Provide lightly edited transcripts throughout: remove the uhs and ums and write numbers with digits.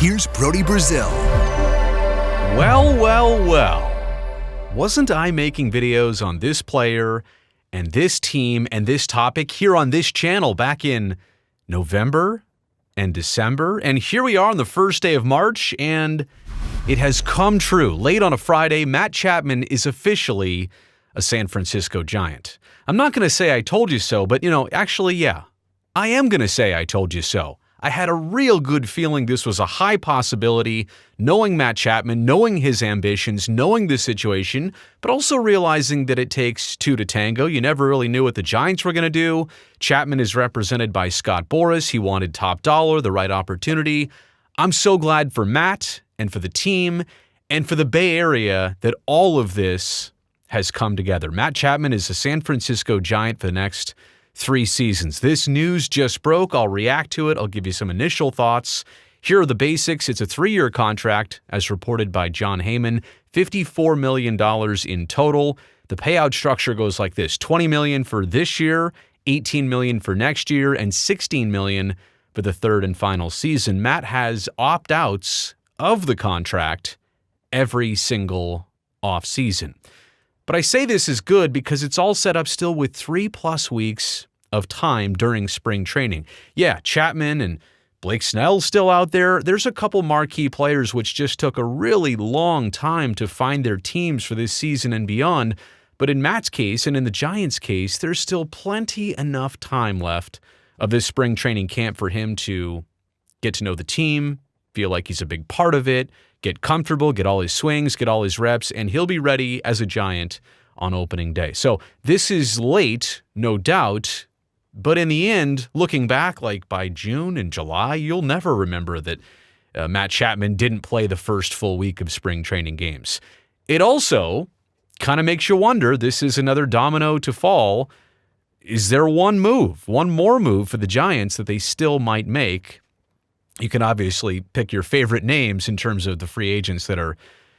here's Brody Brazil. Well. Wasn't I making videos on this player and this team and this topic here on this channel back in November and December? And here we are on the first day of March, and it has come true. Late on a Friday, Matt Chapman is officially a San Francisco Giant. I'm not going to say I told you so, but, actually, yeah. I am going to say I told you so. I had a real good feeling this was a high possibility, knowing Matt Chapman, knowing his ambitions, knowing the situation, but also realizing that it takes two to tango. You never really knew what the Giants were going to do. Chapman is represented by Scott Boras. He wanted top dollar, the right opportunity. I'm so glad for Matt and for the team and for the Bay Area that all of this has come together. Matt Chapman is a San Francisco Giant for the next 3 seasons. This news just broke. I'll react to it. I'll give you some initial thoughts. Here are the basics. It's a 3-year contract, as reported by John Heyman, $54 million in total. The payout structure goes like this: $20 million for this year, $18 million for next year, and $16 million for the third and final season. Matt has opt-outs of the contract every single offseason. But I say this is good because it's all set up still with 3+ weeks of time during spring training. Yeah, Chapman and Blake Snell still out there. There's a couple marquee players which just took a really long time to find their teams for this season and beyond. But in Matt's case and in the Giants' case, there's still plenty enough time left of this spring training camp for him to get to know the team, feel like he's a big part of it, get comfortable, get all his swings, get all his reps, and he'll be ready as a Giant on opening day. So this is late, no doubt, but in the end, looking back, like by June and July, you'll never remember that Matt Chapman didn't play the first full week of spring training games. It also kind of makes you wonder, this is another domino to fall. Is there one more move for the Giants that they still might make? You can obviously pick your favorite names in terms of the free agents that are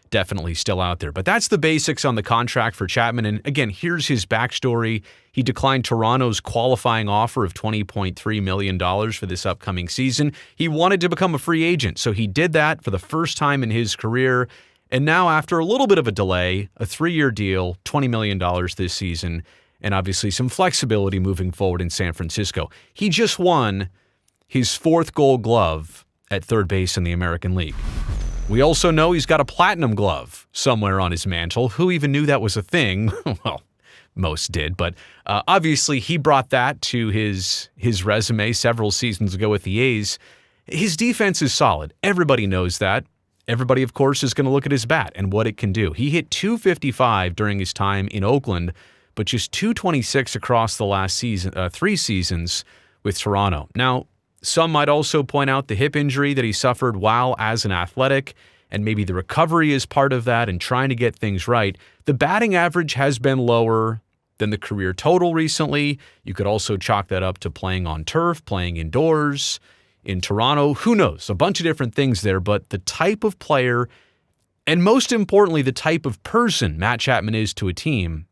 definitely still out there. But that's the basics on the contract for Chapman. And again, here's his backstory. He declined Toronto's qualifying offer of $20.3 million for this upcoming season. He wanted to become a free agent, so he did that for the first time in his career. And now, after a little bit of a delay, a 3-year deal, $20 million this season, and obviously some flexibility moving forward in San Francisco. He just won his 4th Gold Glove at third base in the American League. We also know he's got a platinum glove somewhere on his mantle. Who even knew that was a thing? Well, most did, but obviously he brought that to his resume several seasons ago with the A's. His defense is solid. Everybody knows that. Everybody, of course, is going to look at his bat and what it can do. He hit .255 during his time in Oakland, but just .226 across the last 3 seasons with Toronto. Now, some might also point out the hip injury that he suffered while as an athletic, and maybe the recovery is part of that and trying to get things right. The batting average has been lower than the career total recently. You could also chalk that up to playing on turf, playing indoors in Toronto. Who knows? A bunch of different things there, but the type of player, and most importantly, the type of person Matt Chapman is to a team,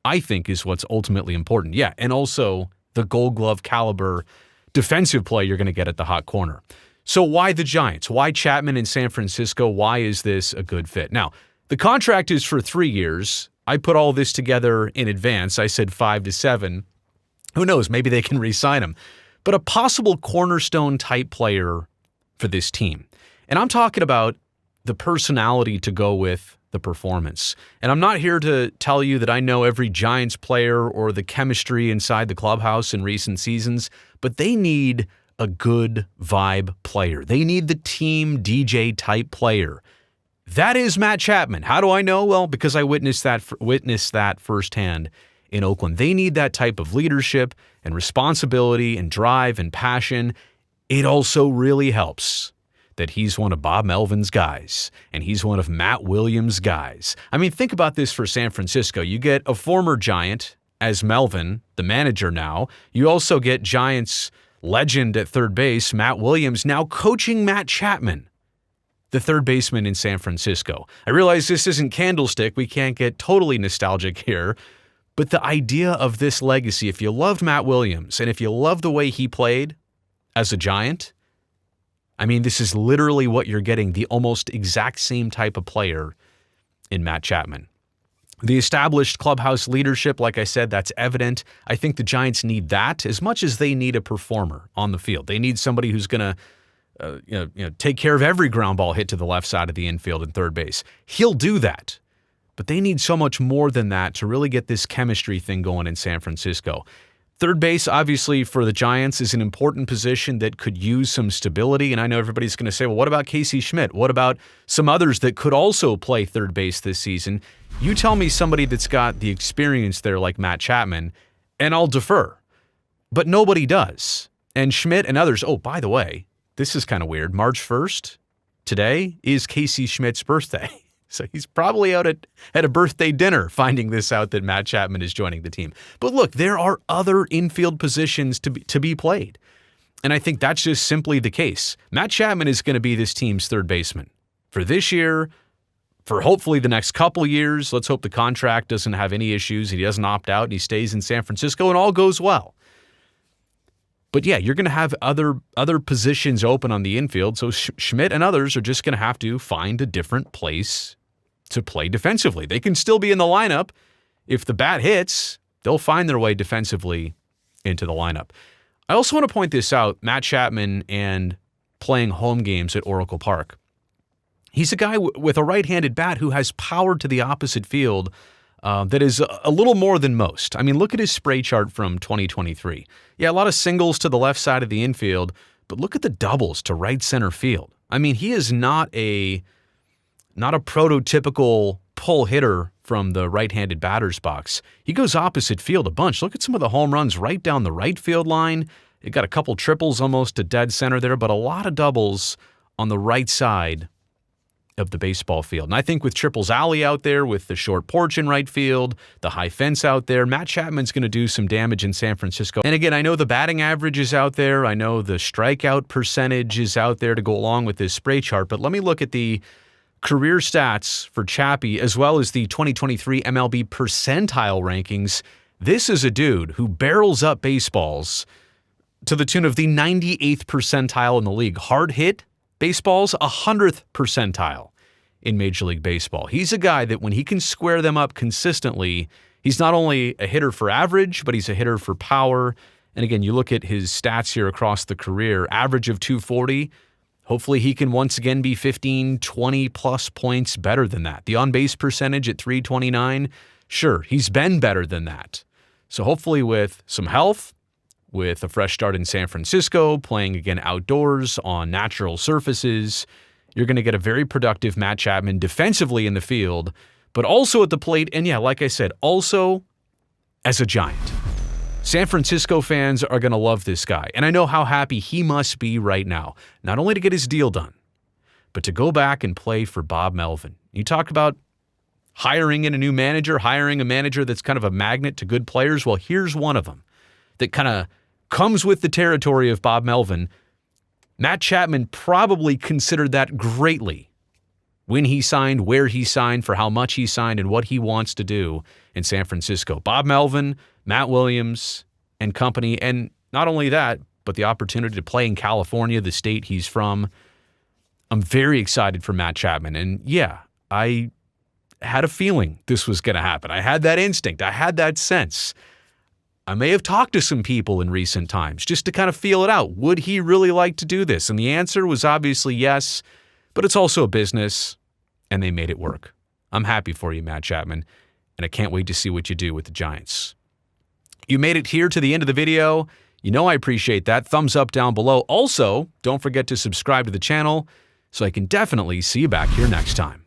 I think is what's ultimately important. Yeah, and also the Gold Glove caliber defensive play you're going to get at the hot corner. So why the Giants? Why Chapman in San Francisco? Why is this a good fit? Now, the contract is for 3 years. I put all this together in advance. I said 5 to 7. Who knows? Maybe they can re-sign him. But a possible cornerstone type player for this team. And I'm talking about the personality to go with the performance. And I'm not here to tell you that I know every Giants player or the chemistry inside the clubhouse in recent seasons, but they need a good vibe player. They need the team DJ type player. That is Matt Chapman. How do I know? Well, because I witnessed that firsthand in Oakland. They need that type of leadership and responsibility and drive and passion. It also really helps that he's one of Bob Melvin's guys, and he's one of Matt Williams' guys. I mean, think about this for San Francisco. You get a former Giant as Melvin, the manager now. You also get Giants legend at third base, Matt Williams, now coaching Matt Chapman, the third baseman in San Francisco. I realize this isn't Candlestick. We can't get totally nostalgic here. But the idea of this legacy, if you loved Matt Williams and if you loved the way he played as a Giant, I mean, this is literally what you're getting, the almost exact same type of player in Matt Chapman. The established clubhouse leadership, like I said, that's evident. I think the Giants need that as much as they need a performer on the field. They need somebody who's going to take care of every ground ball hit to the left side of the infield and third base. He'll do that. But they need so much more than that to really get this chemistry thing going in San Francisco. Third base, obviously, for the Giants is an important position that could use some stability. And I know everybody's going to say, well, what about Casey Schmidt? What about some others that could also play third base this season? You tell me somebody that's got the experience there like Matt Chapman, and I'll defer. But nobody does. And Schmidt and others, oh, by the way, this is kind of weird. March 1st, today, is Casey Schmidt's birthday. So he's probably out at a birthday dinner finding this out that Matt Chapman is joining the team. But look, there are other infield positions to be played. And I think that's just simply the case. Matt Chapman is going to be this team's third baseman for this year, for hopefully the next couple years. Let's hope the contract doesn't have any issues. He doesn't opt out and he stays in San Francisco and all goes well. But yeah, you're going to have other positions open on the infield. So Schmidt and others are just going to have to find a different place to play defensively. They can still be in the lineup. If the bat hits, they'll find their way defensively into the lineup. I also want to point this out, Matt Chapman and playing home games at Oracle Park. He's a guy with a right-handed bat who has power to the opposite field that is a little more than most. I mean, look at his spray chart from 2023. Yeah, a lot of singles to the left side of the infield, but look at the doubles to right center field. I mean, he is not a prototypical pull hitter from the right-handed batter's box. He goes opposite field a bunch. Look at some of the home runs right down the right field line. It got a couple triples almost to dead center there, but a lot of doubles on the right side of the baseball field. And I think with Triples Alley out there, with the short porch in right field, the high fence out there, Matt Chapman's going to do some damage in San Francisco. And again, I know the batting average is out there. I know the strikeout percentage is out there to go along with this spray chart, but let me look at the career stats for Chappie, as well as the 2023 MLB percentile rankings. This is a dude who barrels up baseballs to the tune of the 98th percentile in the league. Hard hit baseballs, 100th percentile in Major League Baseball. He's a guy that when he can square them up consistently, he's not only a hitter for average, but he's a hitter for power. And again, you look at his stats here across the career, average of 240. Hopefully he can once again be 15, 20 plus points better than that. The on-base percentage at 329, sure, he's been better than that. So hopefully with some health, with a fresh start in San Francisco, playing again outdoors on natural surfaces, you're going to get a very productive Matt Chapman defensively in the field, but also at the plate. And yeah, like I said, also as a Giant. San Francisco fans are going to love this guy. And I know how happy he must be right now, not only to get his deal done, but to go back and play for Bob Melvin. You talk about hiring in a new manager, hiring a manager that's kind of a magnet to good players. Well, here's one of them that kind of comes with the territory of Bob Melvin. Matt Chapman probably considered that greatly when he signed, where he signed, for how much he signed, and what he wants to do in San Francisco. Bob Melvin, Matt Williams, and company. And not only that, but the opportunity to play in California, the state he's from. I'm very excited for Matt Chapman. And yeah, I had a feeling this was going to happen. I had that instinct. I had that sense. I may have talked to some people in recent times just to kind of feel it out. Would he really like to do this? And the answer was obviously yes, but it's also a business, and they made it work. I'm happy for you, Matt Chapman, and I can't wait to see what you do with the Giants. You made it here to the end of the video. You know I appreciate that. Thumbs up down below. Also, don't forget to subscribe to the channel so I can definitely see you back here next time.